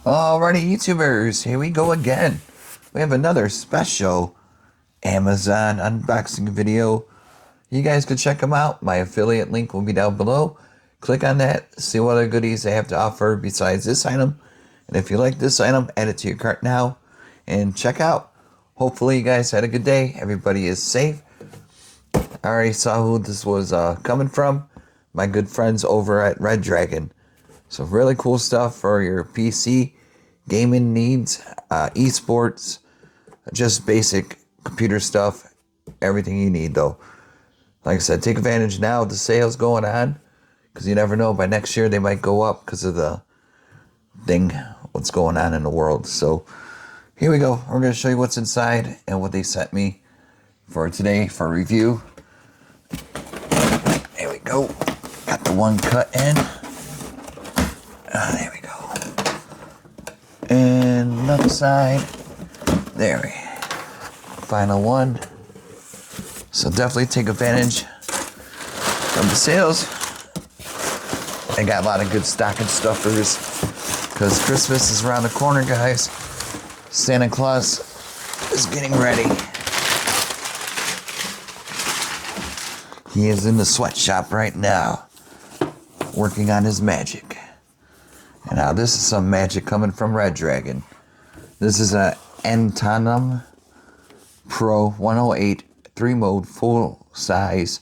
Alrighty, YouTubers, here we go again. We have another special Amazon unboxing video. You guys can check them out. My affiliate link will be down below. Click on that, see what other goodies they have to offer besides this item. And if you like this item, add it to your cart now and check out. Hopefully you guys had a good day. Everybody is safe. I already saw who this was coming from. My good friends over at Redragon. So really cool stuff for your PC gaming needs, esports, just basic computer stuff, everything you need though. Like I said, take advantage now of the sales going on, because you never know, by next year they might go up because of the thing, what's going on in the world. So here we go. We're going to show you what's inside and what they sent me for today for review. There we go. Got the one cut in. There we go. And another side. There we go. Final one. So definitely take advantage of the sales. I got a lot of good stocking stuffers because Christmas is around the corner, guys. Santa Claus is getting ready. He is in the sweatshop right now, working on his magic. And now this is some magic coming from Redragon. This is a Antonum Pro 108 3-mode full-size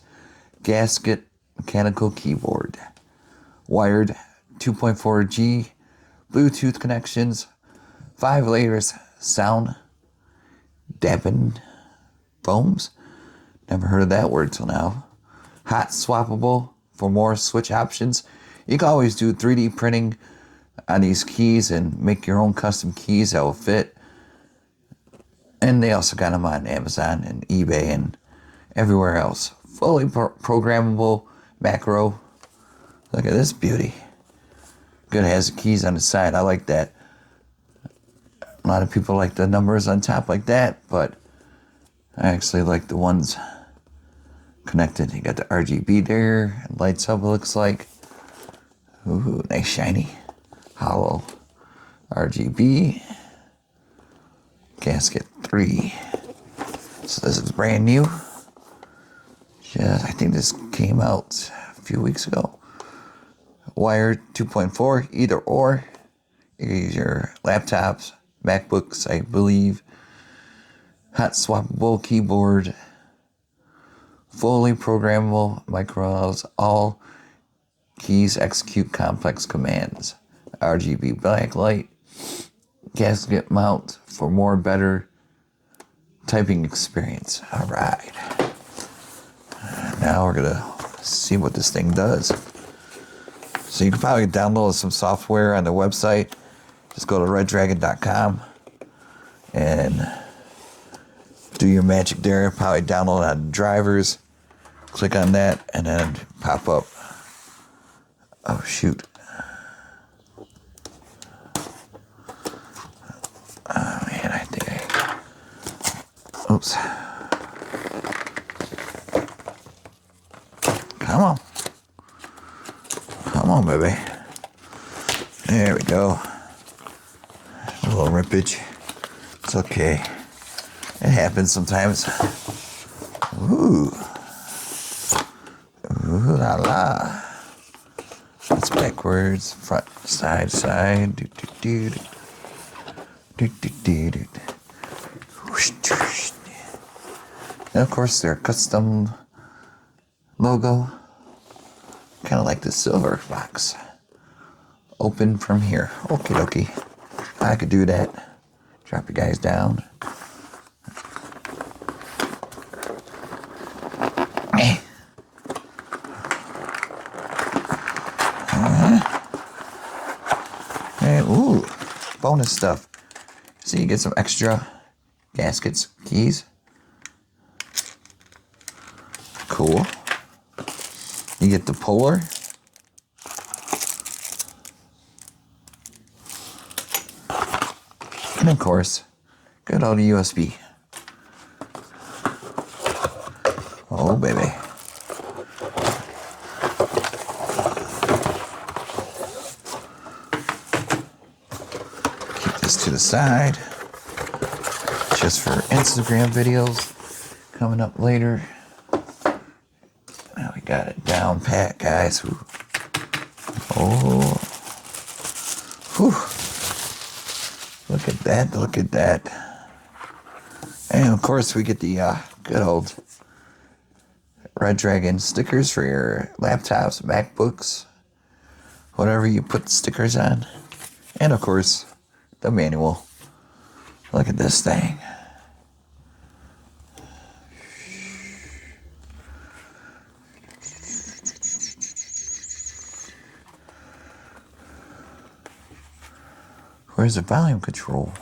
gasket mechanical keyboard. Wired 2.4G Bluetooth connections, 5 layers sound dampening foams. Never heard of that word till now. Hot swappable for more switch options. You can always do 3D printing on these keys and make your own custom keys that will fit. And they also got them on Amazon and eBay and everywhere else. Fully programmable macro. Look at this beauty. Good, it has the keys on the side. I like that. A lot of people like the numbers on top like that, but I actually like the ones connected. You got the RGB there. It lights up, it looks like. Ooh, nice shiny. Hollow RGB. Gasket 3. So this is brand new. I think this came out a few weeks ago. Wired 2.4, either or. You can use your laptops, MacBooks, I believe. Hot swappable keyboard. Fully programmable micros. All keys execute complex commands. RGB backlight. Gasket mount for more better typing experience. All right. Now we're going to see what this thing does. So you can probably download some software on the website. Just go to redragon.com and do your magic there. Probably download on drivers. Click on that and then pop up. Oh, shoot. Oh, man, I think oops. Come on. Come on, baby. There we go. A little rippage. It's okay. It happens sometimes. Ooh. Ooh la la. It's backwards, front, side, side. Do do do. Do do do do. And of course, their custom logo. Kind of like the silver box. Open from here. Okie dokie. I could do that. Drop you guys down. And, ooh, bonus stuff. So you get some extra gaskets, keys. Cool. You get the puller. And of course, good old USB. Oh, baby. this to the side, just for Instagram videos coming up later. Now we got it down pat, guys. Oh, whew. Look at that, look at that. And of course we get the good old Redragon stickers for your laptops, MacBooks, whatever you put stickers on. And of course, the manual. Look at this thing. Where's the volume control?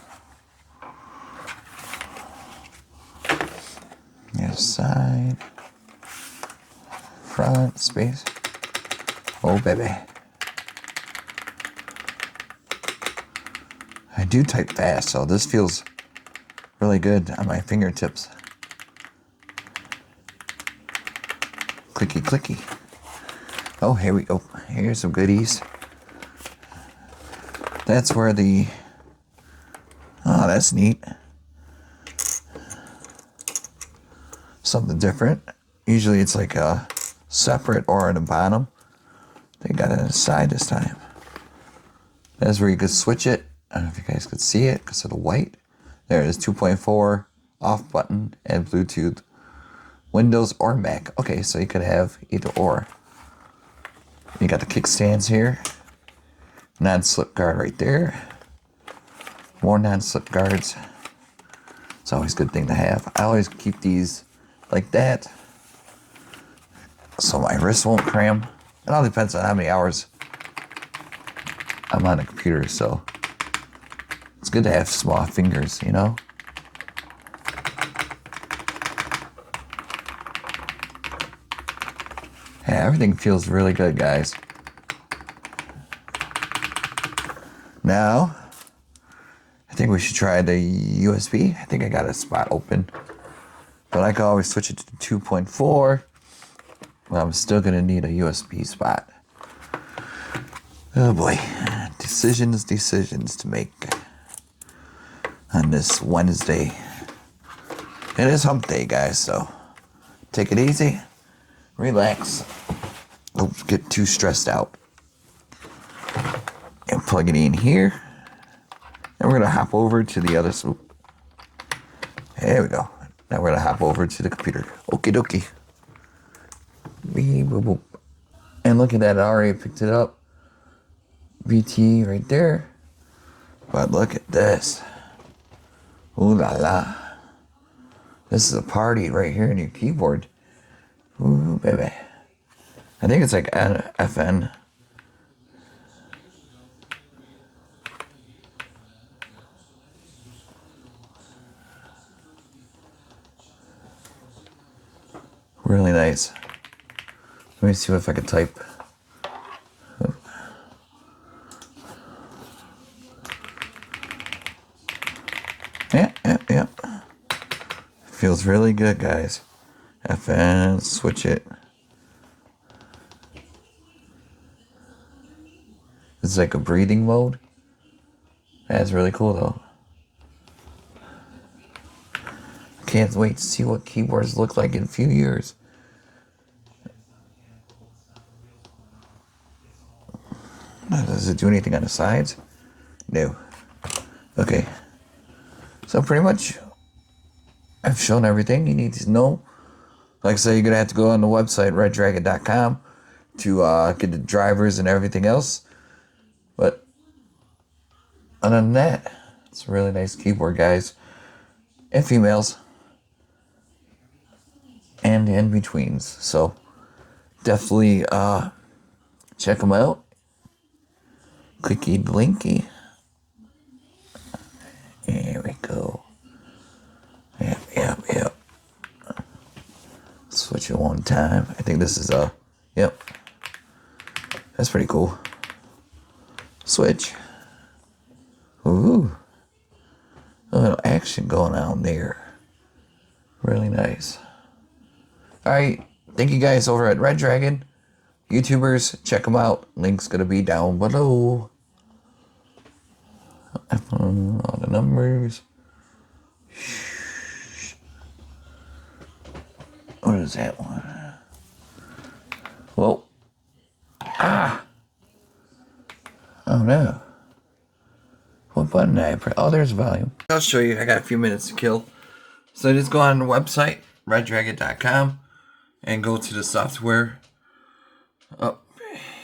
Yes, side, front, space. Oh, baby. I do type fast, so this feels really good on my fingertips. Clicky, clicky. Oh, here we go. Here's some goodies. That's where the... Oh, that's neat. Something different. Usually it's like a separate or at the bottom. They got it on the side this time. That's where you could switch it. I don't know if you guys could see it because of the white. There it is, 2.4 off button and Bluetooth. Windows or Mac. Okay, so you could have either or. You got the kickstands here. Non-slip guard right there. More non-slip guards. It's always a good thing to have. I always keep these like that so my wrist won't cram. It all depends on how many hours I'm on the computer, so it's good to have small fingers, you know? Yeah, everything feels really good, guys. Now, I think we should try the USB. I think I got a spot open. But I can always switch it to 2.4. But I'm still going to need a USB spot. Oh boy. Decisions to make on this Wednesday. It is hump day, guys, so take it easy. Relax. Don't get too stressed out. And plug it in here. And we're going to hop over to the other swoop. There we go. Now we're going to hop over to the computer. Okie dokie. Beep, boop, boop. And look at that. I already picked it up. VT right there. But look at this. Ooh la la. This is a party right here in your keyboard. Ooh, baby. I think it's like FN. Really nice. Let me see if I can type. Yeah. Feels really good, guys. FN, switch it. It's like a breathing mode. That's really cool, though. Can't wait to see what keyboards look like in a few years. Does it do anything on the sides? No. Okay. So pretty much, I've shown everything you need to know. Like I said, you're going to have to go on the website, redragon.com, to get the drivers and everything else. But other than that, it's a really nice keyboard, guys. And females. And the in-betweens. So definitely check them out. Clicky blinky. There we go. Yep. Switch it one time. I think this is yep. That's pretty cool. Switch. Ooh. A little action going on there. Really nice. Alright. Thank you guys over at Redragon. YouTubers, check them out. Link's going to be down below. All the numbers. What is that one? Whoa. Ah! Oh no. What button did I press? Oh, there's volume. I'll show you. I got a few minutes to kill. So just go on the website, redragon.com, and go to the software. Oh,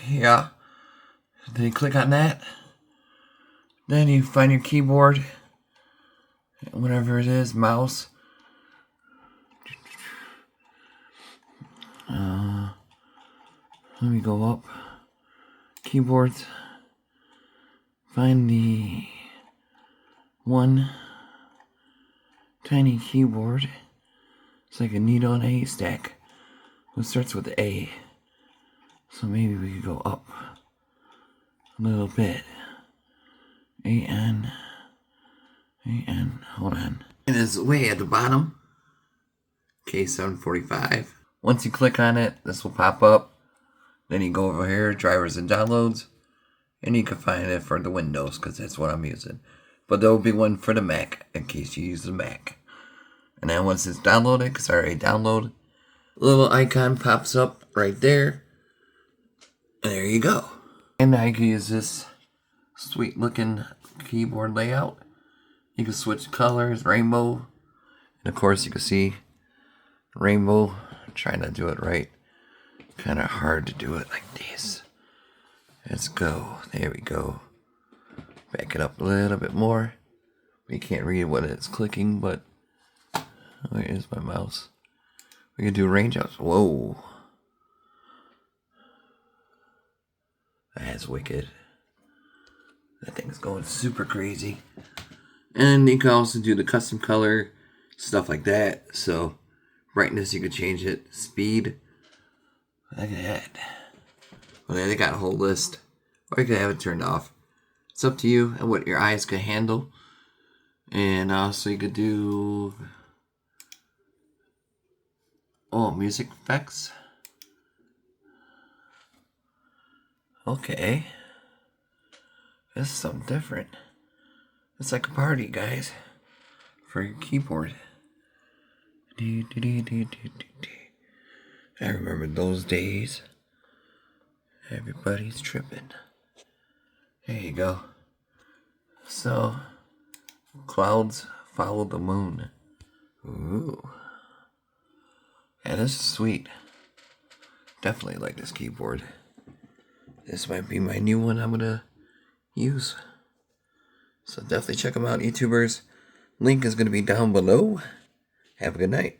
yeah. Then you click on that. Then you find your keyboard, whatever it is, mouse. Let me go up. Keyboards. Find the one tiny keyboard. It's like a needle in a haystack. It starts with A. So maybe we could go up a little bit. A-N. Hold on. It is way at the bottom. K745. Once you click on it, this will pop up. Then you go over here, drivers and downloads. And you can find it for the Windows, because that's what I'm using. But there will be one for the Mac, in case you use the Mac. And then once it's downloaded, because I already downloaded, a little icon pops up right there. And there you go. And now you can use this sweet looking keyboard layout. You can switch colors, rainbow. And of course you can see rainbow. I'm trying to do it right. Kind of hard to do it like this. Let's go. There we go. Back it up a little bit more. We can't read what it's clicking, but where is my mouse? We can do range ups. Whoa. That's wicked. That thing's going super crazy. And you can also do the custom color, stuff like that. So, brightness, you can change it. Speed. Look at that. Well, they got a whole list. Or you can have it turned off. It's up to you and what your eyes can handle. And also you could do music effects. Okay. This is something different. It's like a party, guys. For your keyboard. I remember those days. Everybody's tripping. There you go. So, clouds follow the moon. Ooh. Yeah, this is sweet. Definitely like this keyboard. This might be my new one I'm gonna use. So definitely check them out, YouTubers. Link is gonna be down below. Have a good night.